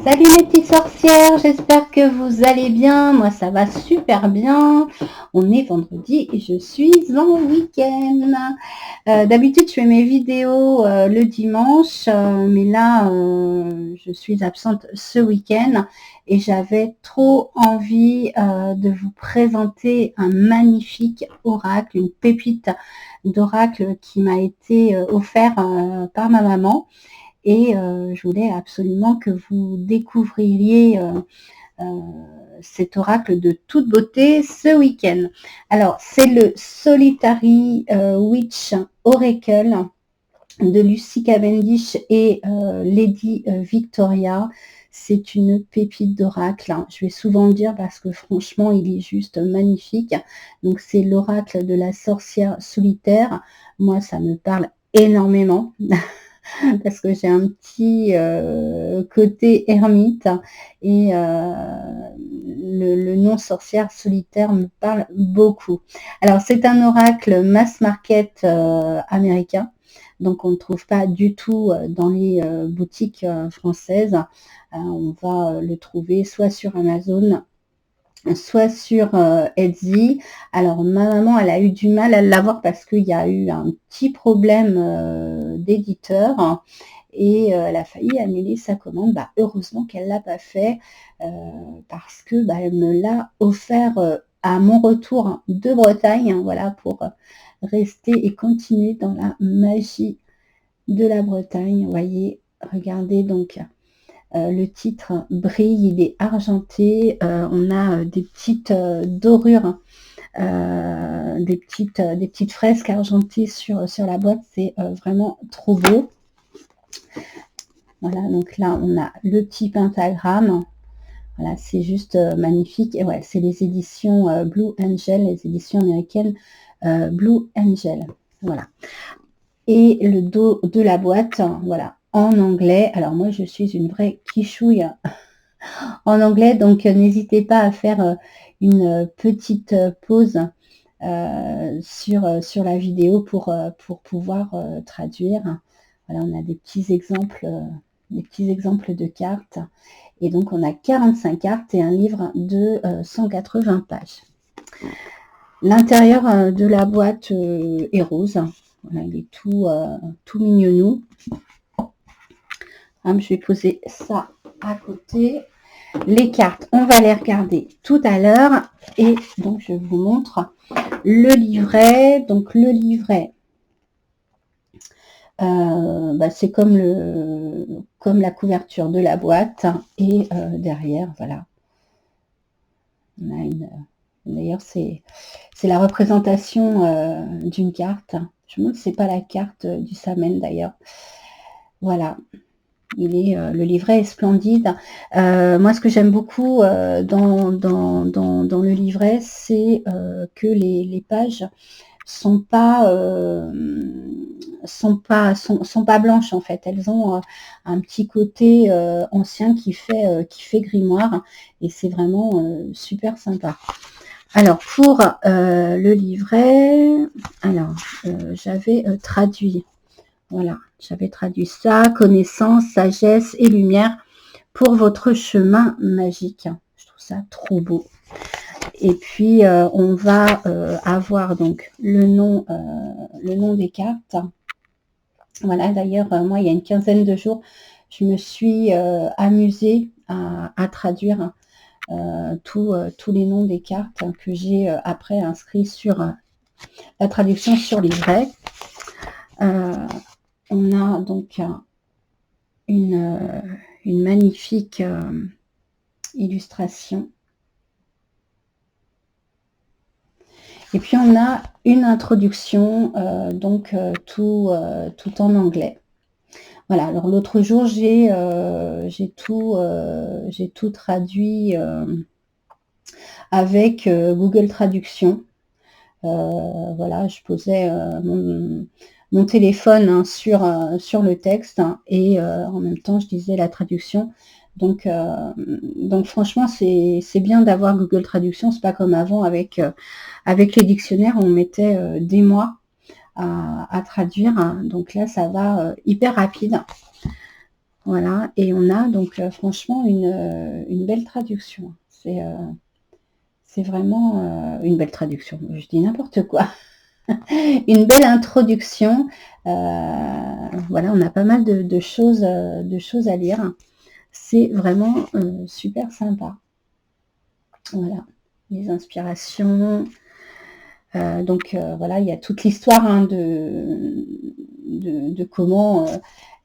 Salut mes petites sorcières, j'espère que vous allez bien. Moi ça va super bien. On est vendredi et je suis en week-end. D'habitude je fais mes vidéos le dimanche, mais là je suis absente ce week-end et j'avais trop envie de vous présenter un magnifique oracle, une pépite d'oracle qui m'a été offert par ma maman. Et je voulais absolument que vous découvririez cet oracle de toute beauté ce week-end. Alors, c'est le Solitary Witch Oracle de Lucy Cavendish et Lady Victoria. C'est une pépite d'oracle, hein. Je vais souvent le dire parce que franchement, il est juste magnifique. Donc, c'est l'oracle de la sorcière solitaire. Moi, ça me parle énormément. Parce que j'ai un petit côté ermite et le nom sorcière solitaire me parle beaucoup. Alors c'est un oracle mass market américain, donc on ne trouve pas du tout dans les boutiques françaises. On va le trouver soit sur Amazon, soit sur Etsy. Alors ma maman, elle a eu du mal à l'avoir parce qu'il y a eu un petit problème d'éditeur et elle a failli annuler sa commande. Bah, heureusement qu'elle ne l'a pas fait parce que bah, elle me l'a offert à mon retour de Bretagne, hein, voilà, pour rester et continuer dans la magie de la Bretagne. Vous voyez, regardez donc. Le titre brille, il est argenté, on a des petites dorures, des petites fresques argentées sur la boîte, c'est vraiment trop beau. Voilà, donc là on a le petit pentagramme, voilà, c'est juste magnifique. Et ouais, c'est les éditions Blue Angel, les éditions américaines Blue Angel, voilà. Et le dos de la boîte, voilà, en anglais. Alors moi je suis une vraie quichouille en anglais, donc n'hésitez pas à faire une petite pause sur la vidéo pour pouvoir traduire. Voilà, on a des petits exemples de cartes. Et donc on a 45 cartes et un livre de 180 pages. L'intérieur de la boîte est rose. Voilà, il est tout mignonnou. Je vais poser ça à côté. Les cartes, on va les regarder tout à l'heure. Et donc, je vous montre le livret. Donc, le livret, c'est comme la couverture de la boîte. Et derrière, voilà. On a d'ailleurs, c'est la représentation d'une carte. Je me demande si c'est pas la carte du Samen, d'ailleurs. Voilà. Le livret est splendide. Moi, ce que j'aime beaucoup dans le livret, c'est que les pages sont pas blanches en fait. Elles ont un petit côté ancien qui fait grimoire et c'est vraiment super sympa. Alors pour le livret, j'avais traduit. Voilà, j'avais traduit ça, connaissance, sagesse et lumière pour votre chemin magique. Je trouve ça trop beau. Et puis, on va avoir donc le nom des cartes. Voilà, d'ailleurs, moi, il y a une quinzaine de jours, je me suis amusée à traduire tous les noms des cartes que j'ai après inscrits sur la traduction sur livret. On a donc une magnifique illustration. Et puis on a une introduction, tout en anglais. Voilà, alors l'autre jour, j'ai tout traduit avec Google Traduction. Voilà, je posais mon téléphone sur le texte et en même temps je disais la traduction. Donc franchement c'est bien d'avoir Google Traduction, c'est pas comme avant avec les dictionnaires on mettait des mois à traduire. Donc là ça va hyper rapide. Voilà, et on a donc franchement une belle traduction. C'est vraiment une belle traduction. Je dis n'importe quoi. Une belle introduction. Voilà, on a pas mal de choses à lire. C'est vraiment super sympa. Voilà, les inspirations. Donc voilà, il y a toute l'histoire hein, de comment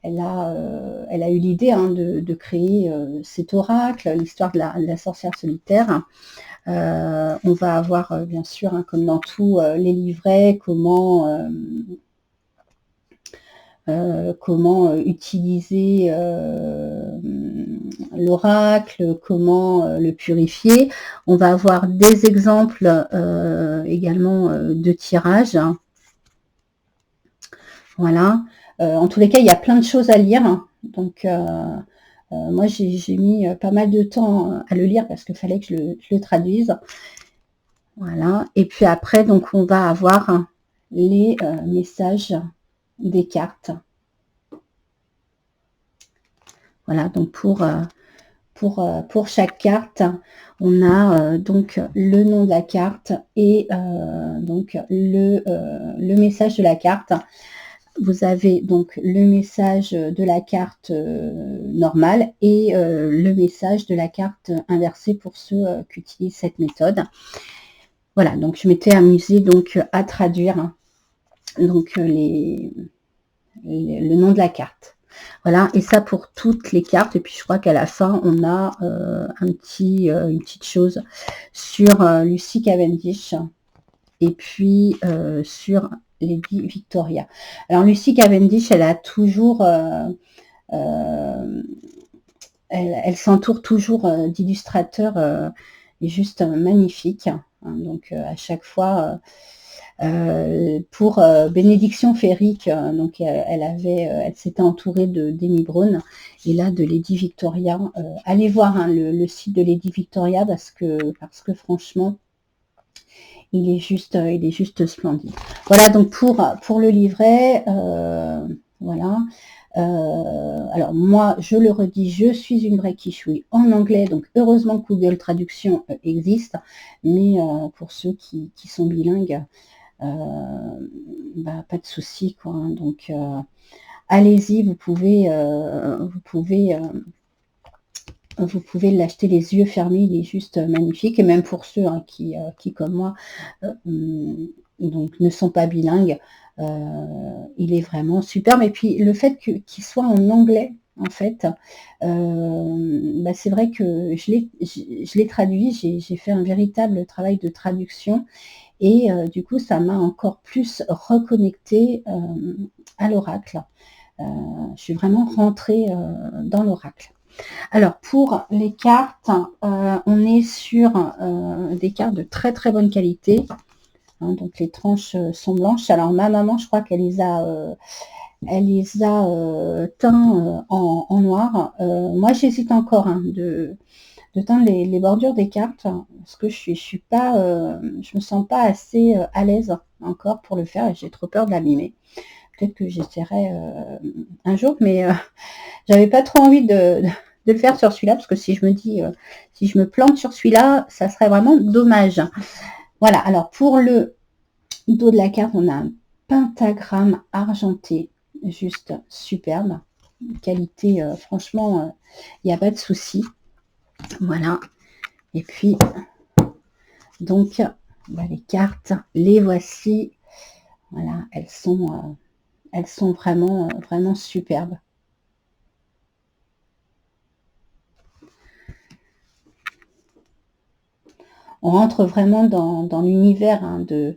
elle a eu l'idée hein, de créer cet oracle, l'histoire de la sorcière solitaire. On va avoir bien sûr, hein, comme dans tous les livrets, comment utiliser l'oracle, comment le purifier. On va avoir des exemples également de tirage. Voilà. En tous les cas, il y a plein de choses à lire. Donc, moi, j'ai mis pas mal de temps à le lire parce qu'il fallait que je le traduise. Voilà. Et puis après, donc, on va avoir les messages des cartes. Voilà, donc pour chaque carte, on a donc le nom de la carte et donc le message de la carte. Vous avez donc le message de la carte normale et le message de la carte inversée pour ceux qui utilisent cette méthode. Voilà, donc je m'étais amusée donc à traduire donc le nom de la carte. Voilà, et ça pour toutes les cartes. Et puis je crois qu'à la fin, on a une petite chose sur Lucy Cavendish et puis sur Lady Victoria. Alors Lucy Cavendish, elle a toujours, elle s'entoure toujours d'illustrateurs juste magnifiques. Hein, donc à chaque fois, pour Bénédiction Féerique, donc elle s'était entourée de d'Amy Brown et là de Lady Victoria. Allez voir hein, le site de Lady Victoria parce que franchement, il est juste splendide. Voilà donc pour le livret, voilà. Alors moi, je le redis, je suis une vraie quichouille en anglais, donc heureusement que Google Traduction existe, mais pour ceux qui sont bilingues, pas de souci quoi. Hein. Donc allez-y, vous pouvez l'acheter les yeux fermés, il est juste magnifique. Et même pour ceux hein, qui comme moi, donc ne sont pas bilingues, il est vraiment superbe. Et puis le fait qu'il soit en anglais, en fait, c'est vrai que je l'ai traduit, j'ai fait un véritable travail de traduction. Et du coup, ça m'a encore plus reconnectée à l'oracle. Je suis vraiment rentrée dans l'oracle. Alors, pour les cartes, on est sur des cartes de très très bonne qualité. Hein, donc, les tranches sont blanches. Alors, ma maman, je crois qu'elle les a, teints en noir. Moi, j'hésite encore hein, de teindre les bordures des cartes parce que je me sens pas assez à l'aise encore pour le faire et j'ai trop peur de l'abîmer. Peut-être que j'essaierai un jour, mais j'avais pas trop envie de le faire sur celui-là parce que si je me dis, si je me plante sur celui-là, ça serait vraiment dommage. Voilà, alors pour le dos de la carte, on a un pentagramme argenté, juste superbe. Qualité, franchement, il n'y a pas de souci. Voilà. Et puis, donc, les cartes, les voici. Voilà, elles sont vraiment, vraiment superbes. On rentre vraiment dans l'univers hein, de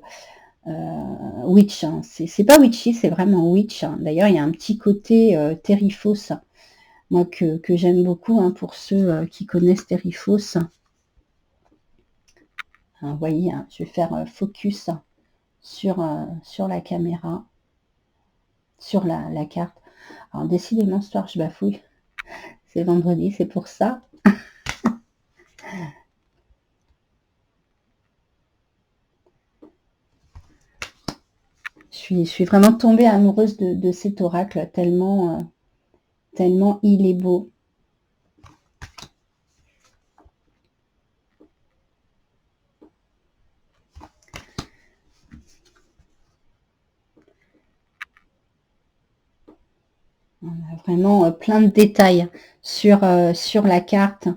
Witch. Hein. C'est pas witchy, c'est vraiment Witch. Hein. D'ailleurs, il y a un petit côté Terrifos, moi que j'aime beaucoup hein, pour ceux qui connaissent Terrifos. Vous voyez, hein, je vais faire focus sur la caméra, sur la carte. Alors décidément, ce soir, je bafouille. C'est vendredi, c'est pour ça. Je suis vraiment tombée amoureuse de cet oracle, tellement tellement il est beau. On a vraiment plein de détails sur la carte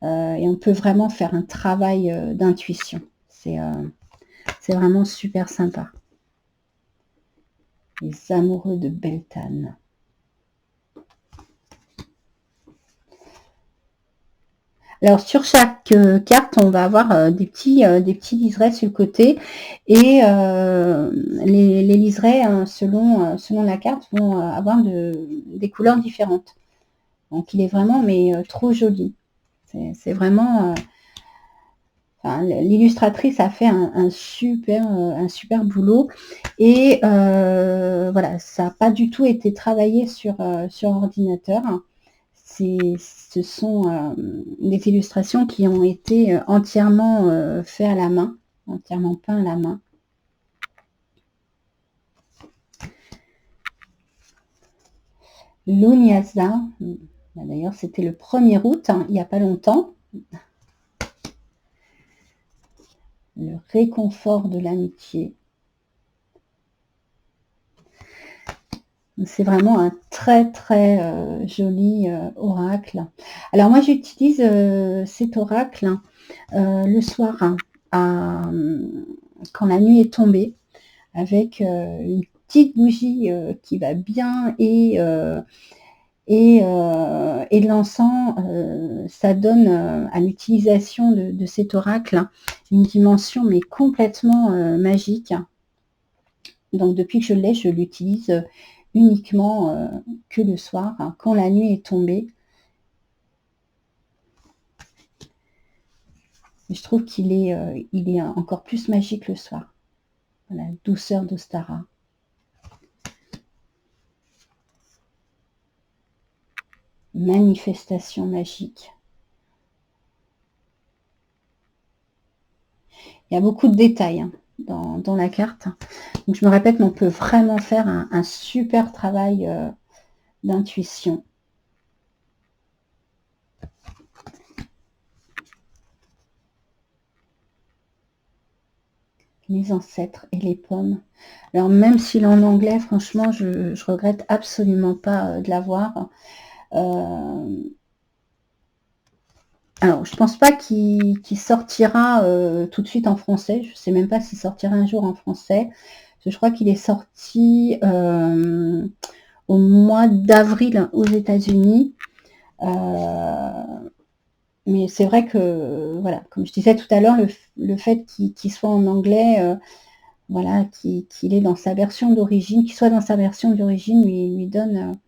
et on peut vraiment faire un travail d'intuition. C'est vraiment super sympa. Les amoureux de Beltane. Alors sur chaque carte, on va avoir des petits liserés sur le côté et les liserés, selon la carte, vont avoir des couleurs différentes. Donc il est vraiment trop joli. C'est vraiment... Enfin, l'illustratrice a fait un super boulot et voilà, ça n'a pas du tout été travaillé sur ordinateur. Ce sont des illustrations qui ont été entièrement faites à la main, entièrement peint à la main. Lunyasa, d'ailleurs c'était le 1er août, il n'y a pas longtemps. Le réconfort de l'amitié. C'est vraiment un très joli oracle. Alors moi j'utilise cet oracle le soir quand la nuit est tombée avec une petite bougie qui va bien et de l'encens. Ça donne à l'utilisation de cet oracle une dimension mais complètement magique. Donc depuis que je l'ai, je l'utilise uniquement que le soir, quand la nuit est tombée. Je trouve qu'il est encore plus magique le soir. La douceur d'Ostara. Manifestation magique. Il y a beaucoup de détails dans la carte. Donc je me répète, mais on peut vraiment faire un super travail d'intuition. Les ancêtres et les pommes. Alors même s'il est en anglais, franchement, je regrette absolument pas de l'avoir. Alors, je pense pas qu'il sortira tout de suite en français. Je sais même pas s'il sortira un jour en français. Je crois qu'il est sorti au mois d'avril aux États-Unis. Mais c'est vrai que, voilà, comme je disais tout à l'heure, le fait qu'il soit en anglais, voilà, qu'il est dans sa version d'origine, qu'il soit dans sa version d'origine, lui donne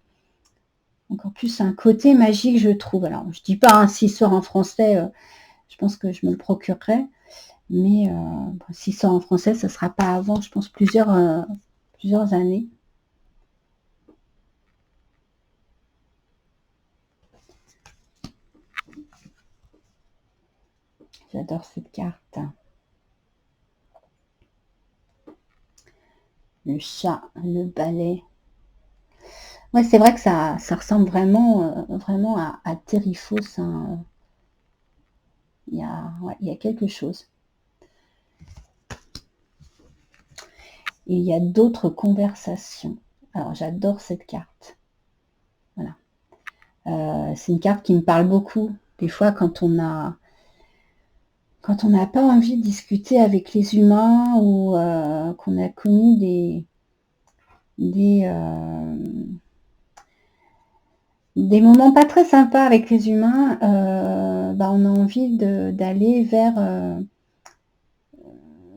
encore plus un côté magique, je trouve. Alors, je dis pas, s'il sort en français, je pense que je me le procurerai, mais s'il sort en français, ça sera pas avant, je pense, plusieurs années. J'adore cette carte. Le chat, le balai. Ouais, c'est vrai que ça ressemble vraiment à Terrifos. Hein. Il y a quelque chose. Et il y a d'autres conversations. Alors, j'adore cette carte. Voilà. C'est une carte qui me parle beaucoup. Des fois, quand on n'a pas envie de discuter avec les humains ou qu'on a connu des moments pas très sympas avec les humains, on a envie d'aller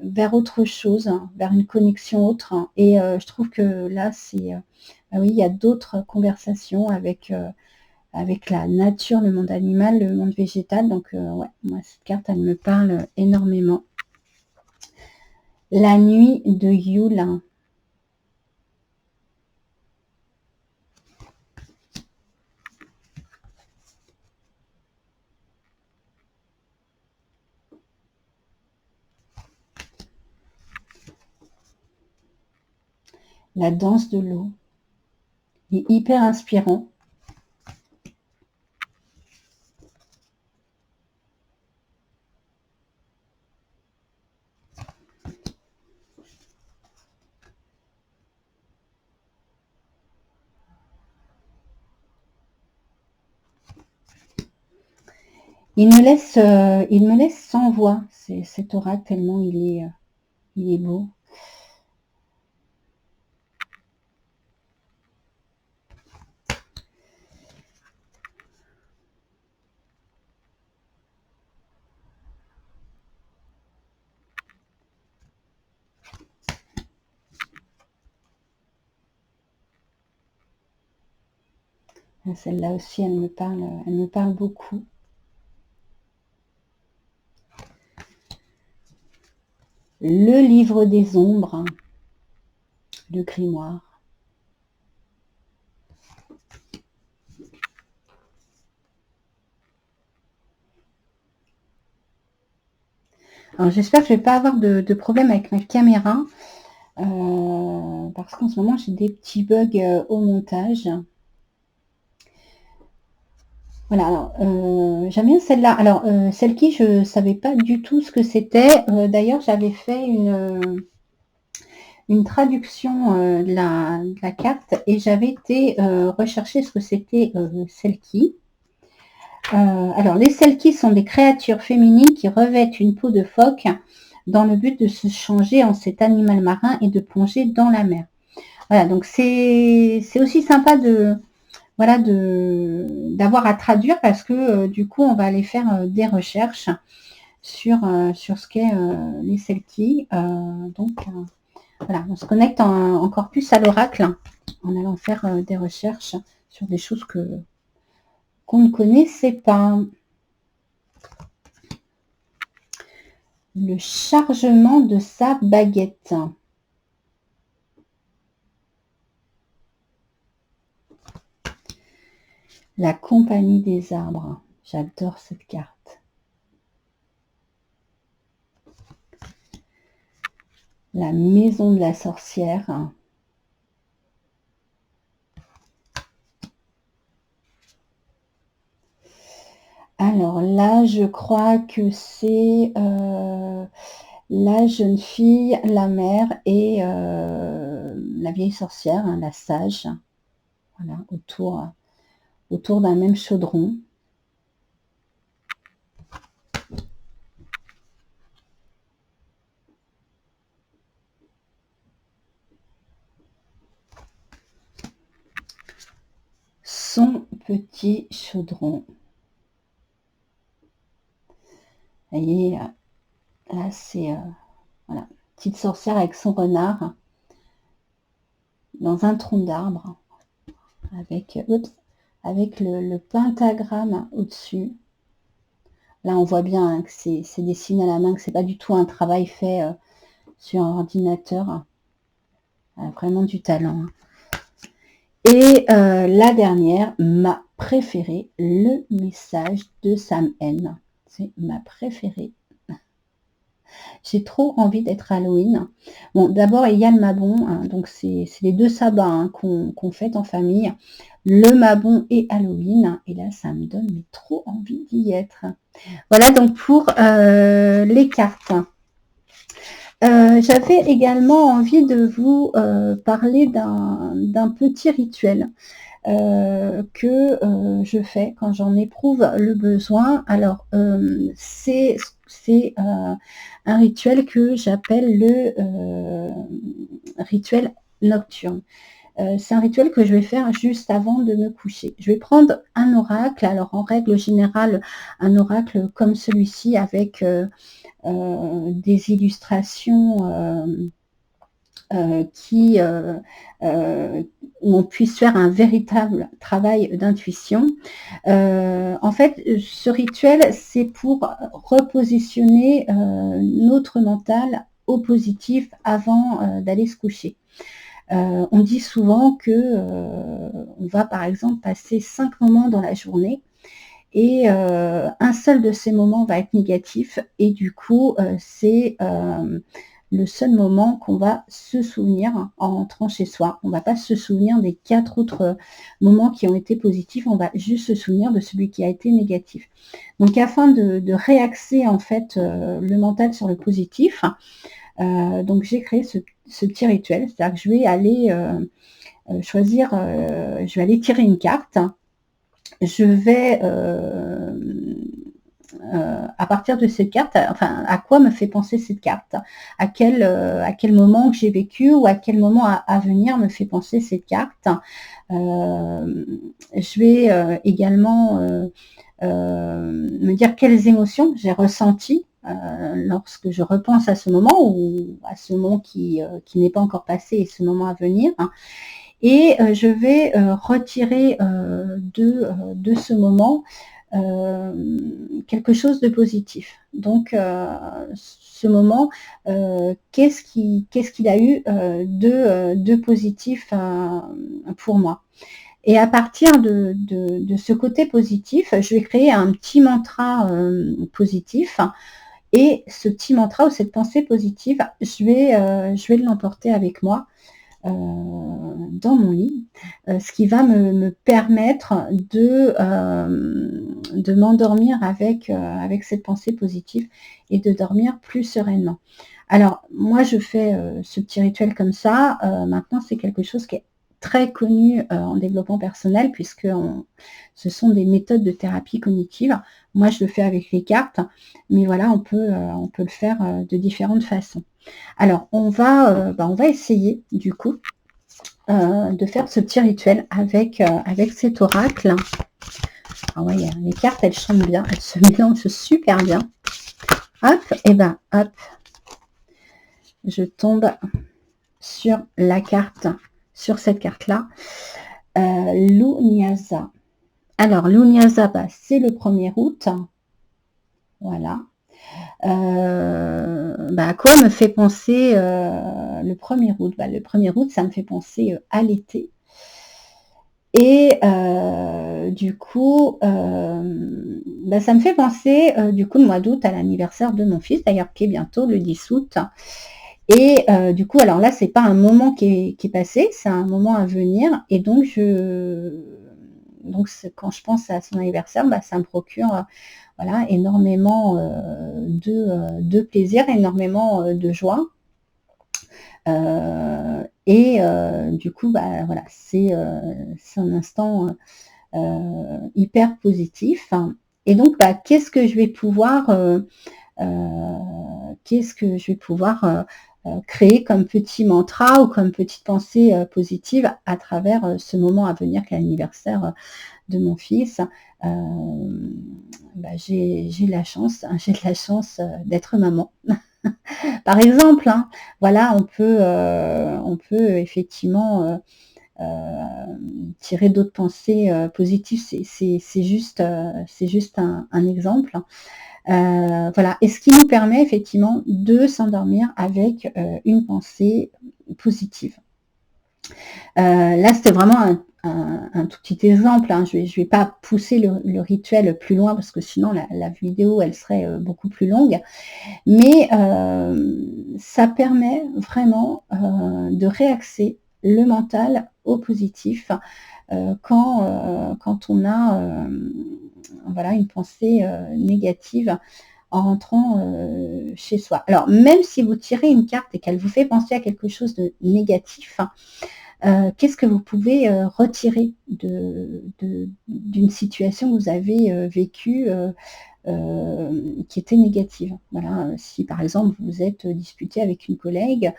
vers autre chose, vers une connexion autre. Et je trouve que là, oui, il y a d'autres conversations avec la nature, le monde animal, le monde végétal. Donc, ouais, moi, cette carte, elle me parle énormément. La nuit de Yule. La danse de l'eau. Il est hyper inspirant. il me laisse sans voix, cet oracle, tellement il est beau. Celle-là aussi, elle me parle beaucoup. Le livre des ombres, le grimoire. Alors j'espère que je vais pas avoir de problème avec ma caméra, parce qu'en ce moment j'ai des petits bugs au montage. Voilà, alors j'aime bien celle-là. Alors celle-ci, je savais pas du tout ce que c'était. D'ailleurs, j'avais fait une traduction de la carte et j'avais été rechercher ce que c'était celle-ci. Alors, les Selkies sont des créatures féminines qui revêtent une peau de phoque dans le but de se changer en cet animal marin et de plonger dans la mer. Voilà, donc c'est aussi sympa voilà, d'avoir à traduire parce que du coup, on va aller faire des recherches sur ce qu'est les Selkies. Voilà, on se connecte encore plus à l'oracle en allant faire des recherches sur des choses qu'on ne connaissait pas. Le chargement de sa baguette. La compagnie des arbres. J'adore cette carte. La maison de la sorcière. Alors là, je crois que c'est la jeune fille, la mère et la vieille sorcière, hein, la sage. Voilà, autour d'un même chaudron. Son petit chaudron. Vous voyez, là c'est voilà, petite sorcière avec son renard dans un tronc d'arbre avec, avec le pentagramme au-dessus. Là, on voit bien hein, que c'est dessiné à la main, que c'est pas du tout un travail fait sur un ordinateur. Vraiment du talent. Et la dernière, ma préférée, le message de Sam N. C'est ma préférée. J'ai trop envie d'être Halloween. Bon, d'abord, il y a le Mabon, hein, donc c'est les deux sabbats hein, qu'on fête en famille. Le Mabon et Halloween. Et là, ça me donne mais, trop envie d'y être. Voilà donc pour les cartes. J'avais également envie de vous parler d'un petit rituel que je fais quand j'en éprouve le besoin. Alors, c'est un rituel que j'appelle le rituel nocturne. C'est un rituel que je vais faire juste avant de me coucher. Je vais prendre un oracle. Alors, en règle générale, un oracle comme celui-ci avec des illustrations où on puisse faire un véritable travail d'intuition. En fait, ce rituel, c'est pour repositionner notre mental au positif avant d'aller se coucher. On dit souvent que on va par exemple passer 5 moments dans la journée et un seul de ces moments va être négatif et du coup c'est le seul moment qu'on va se souvenir en rentrant chez soi. On ne va pas se souvenir des 4 autres moments qui ont été positifs, on va juste se souvenir de celui qui a été négatif. Donc afin de réaxer en fait le mental sur le positif, donc j'ai créé ce petit rituel, c'est-à-dire que je vais aller choisir, je vais aller tirer une carte, je vais à partir de cette carte, enfin, à quoi me fait penser cette carte, à quel moment que j'ai vécu ou à quel moment à venir me fait penser cette carte. Je vais également me dire quelles émotions j'ai ressenties lorsque je repense à ce moment ou à ce moment qui n'est pas encore passé et ce moment à venir. Et je vais retirer de ce moment quelque chose de positif. Donc, ce moment, qu'est-ce qu'il a eu de positif pour moi? Et à partir de ce côté positif, je vais créer un petit mantra positif. Et ce petit mantra ou cette pensée positive, je vais l'emporter avec moi dans mon lit, ce qui va me permettre de m'endormir avec cette pensée positive et de dormir plus sereinement. Alors, moi, je fais ce petit rituel comme ça. Maintenant, c'est quelque chose qui est très connu en développement personnel puisque ce sont des méthodes de thérapie cognitive. Moi, je le fais avec les cartes, mais voilà, on peut le faire de différentes façons. Alors, on va essayer, du coup, de faire ce petit rituel avec cet oracle. Ah ouais, les cartes, elles chantent bien, elles se mélangent super bien. Hop, et ben, hop, je tombe sur la carte, sur cette carte-là. Lunyasa. Alors, Lunyasa, bah, c'est le 1er août. Voilà. À quoi me fait penser le 1er août? Le 1er août, ça me fait penser à l'été. Et du coup, ça me fait penser du coup le mois d'août à l'anniversaire de mon fils, d'ailleurs qui est bientôt le 10 août. Et du coup, alors là, c'est pas un moment qui est passé, c'est un moment à venir. Et donc, quand je pense à son anniversaire, ça me procure voilà, énormément de plaisir, énormément de joie. Du coup, voilà, c'est un instant hyper positif. Et donc, qu'est-ce que je vais pouvoir créer comme petit mantra ou comme petite pensée positive à travers ce moment à venir qu'est l'anniversaire de mon fils. J'ai de la chance d'être maman. Par exemple, hein, voilà, on peut effectivement tirer d'autres pensées positives. C'est juste un exemple. Voilà, et ce qui nous permet effectivement de s'endormir avec une pensée positive. Là, c'était vraiment un tout petit exemple. Hein. Je vais pas pousser le rituel plus loin parce que sinon la vidéo, elle serait beaucoup plus longue. Mais ça permet vraiment de réaxer le mental au positif quand on a voilà, une pensée négative en rentrant chez soi. Alors, même si vous tirez une carte et qu'elle vous fait penser à quelque chose de négatif, qu'est-ce que vous pouvez retirer d'une situation que vous avez vécue qui était négative. Voilà, si par exemple vous êtes disputé avec une collègue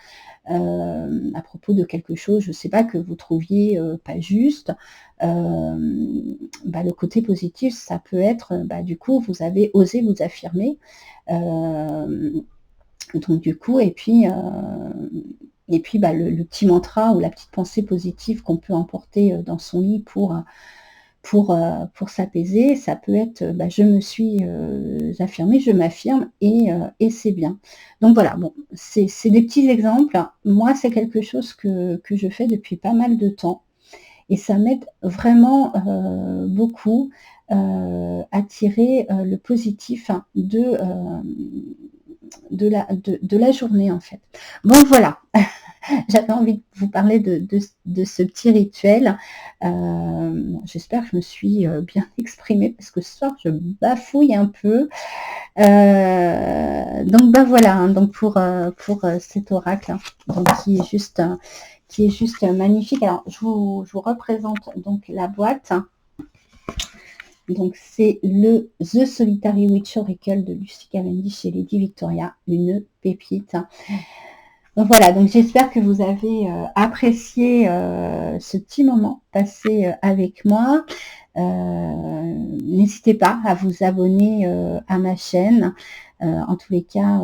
à propos de quelque chose, je ne sais pas, que vous trouviez pas juste, le côté positif, ça peut être, du coup, vous avez osé vous affirmer. Donc du coup, et puis le petit mantra ou la petite pensée positive qu'on peut emporter dans son lit pour s'apaiser, ça peut être je me suis affirmée, je m'affirme et c'est bien. Donc voilà, bon, c'est des petits exemples. Moi, c'est quelque chose que je fais depuis pas mal de temps et ça m'aide vraiment beaucoup à tirer le positif de la journée en fait. Bon voilà. J'avais envie de vous parler de ce petit rituel. J'espère que je me suis bien exprimée parce que ce soir je bafouille un peu. Donc voilà, hein, donc pour cet oracle, hein, donc, qui est juste magnifique. Alors je vous représente donc la boîte. Donc, c'est le The Solitary Witch Oracle de Lucy Cavendish et Lady Victoria, une pépite. Donc voilà, donc j'espère que vous avez apprécié ce petit moment passé avec moi. N'hésitez pas à vous abonner à ma chaîne. En tous les cas,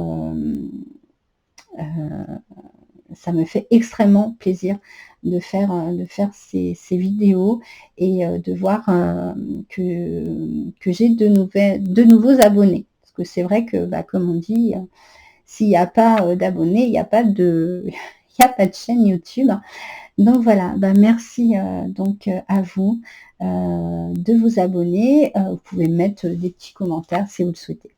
ça me fait extrêmement plaisir de faire ces vidéos et de voir que j'ai de nouveaux abonnés. Parce que c'est vrai que, bah, comme on dit, s'il n'y a pas d'abonnés, il n'y a pas de il y a pas de chaîne YouTube. Donc voilà, bah merci donc à vous de vous abonner. Vous pouvez mettre des petits commentaires si vous le souhaitez.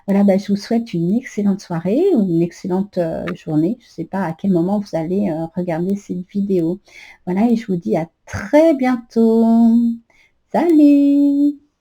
Voilà, bah, je vous souhaite une excellente soirée ou une excellente journée. Je ne sais pas à quel moment vous allez regarder cette vidéo. Voilà, et je vous dis à très bientôt. Salut!